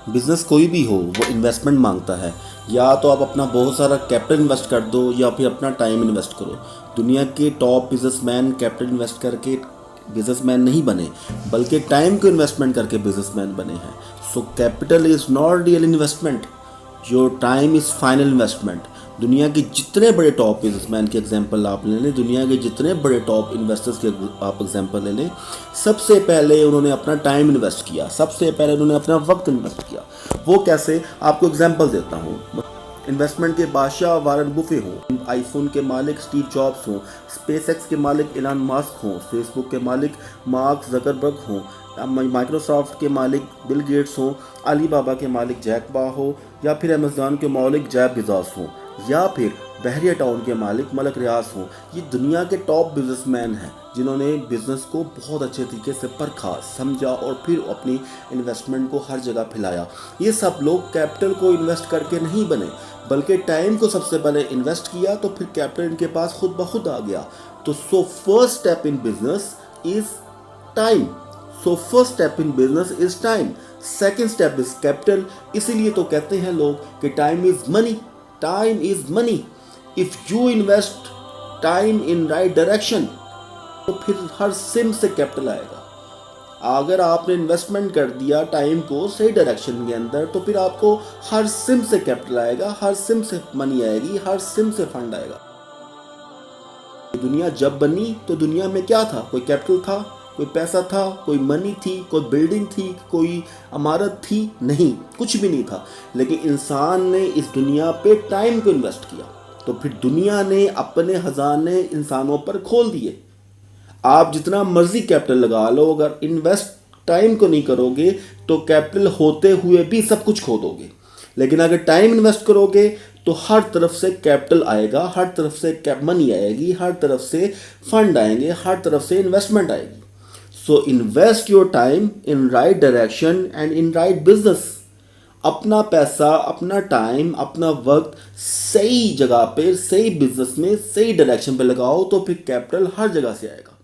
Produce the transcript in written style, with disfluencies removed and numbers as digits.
Business कोई भी हो वो इन्वेस्टमेंट मांगता है। या तो आप अपना बहुत सारा कैपिटल इन्वेस्ट कर दो या फिर अपना टाइम इन्वेस्ट करो। दुनिया के टॉप बिजनेसमैन कैपिटल इन्वेस्ट करके बिजनेसमैन नहीं बने, बल्कि टाइम को इन्वेस्टमेंट करके बिजनेसमैन बने हैं। So capital is not real investment, your time is final investment. दुनिया के जितने बड़े टॉप बिजनेसमैन की एग्जांपल आप ले लें, दुनिया के जितने बड़े टॉप इन्वेस्टर्स के आप एग्जांपल ले लें, सबसे पहले उन्होंने अपना टाइम इन्वेस्ट किया, सबसे पहले उन्होंने अपना वक्त इन्वेस्ट किया। वो कैसे, आपको एग्जांपल देता हूँ। इन्वेस्टमेंट के बादशाह वारन बुफे हों, आईफोन के मालिक स्टीव जॉब्स हों, स्पेसएक्स के मालिक एलन मस्क हों, फेसबुक के मालिक मार्क जकरबर्ग हों, माइक्रोसॉफ्ट के मालिक बिल गेट्स हों, अलीबाबा के मालिक जैक मा हो, या फिर अमेज़न के मालिक जेफ बेजोस हों, या फिर बहरिया टाउन के मालिक मलक रियाज हों। ये दुनिया के टॉप बिजनेसमैन हैं जिन्होंने बिज़नेस को बहुत अच्छे तरीके से परखा, समझा और फिर अपनी इन्वेस्टमेंट को हर जगह फैलाया। ये सब लोग कैपिटल को इन्वेस्ट करके नहीं बने, बल्कि टाइम को सबसे पहले इन्वेस्ट किया, तो फिर कैपिटल इनके पास खुद ब खुद आ गया। तो first step in business is time. First step in business is time, second step is capital. इसीलिए तो कहते हैं लोग कि time is money, time is money. If you invest time in right direction तो फिर हर सिम से कैपिटल आएगा। अगर आपने इन्वेस्टमेंट कर दिया टाइम को सही डायरेक्शन के अंदर, तो फिर आपको हर सिम से कैपिटल आएगा, हर सिम से मनी आएगी, हर सिम से फंड आएगा। दुनिया जब बनी तो दुनिया में क्या था? कोई कैपिटल था, कोई पैसा था, कोई मनी थी, कोई बिल्डिंग थी, कोई इमारत थी? नहीं, कुछ भी नहीं था। लेकिन इंसान ने इस दुनिया पे टाइम को इन्वेस्ट किया, तो फिर दुनिया ने अपने खजाने इंसानों पर खोल दिए। आप जितना मर्जी कैपिटल लगा लो, अगर इन्वेस्ट टाइम को नहीं करोगे तो कैपिटल होते हुए भी सब कुछ खो दोगे। लेकिन अगर टाइम इन्वेस्ट करोगे तो हर तरफ से कैपिटल आएगा, हर तरफ से मनी आएगी, हर तरफ से फंड आएंगे, हर तरफ से इन्वेस्टमेंट आएगी। So invest your time in right direction and in right business. अपना पैसा, अपना टाइम, अपना वक्त सही जगह पे, सही बिजनेस में, सही डायरेक्शन पे लगाओ, तो फिर कैपिटल हर जगह से आएगा।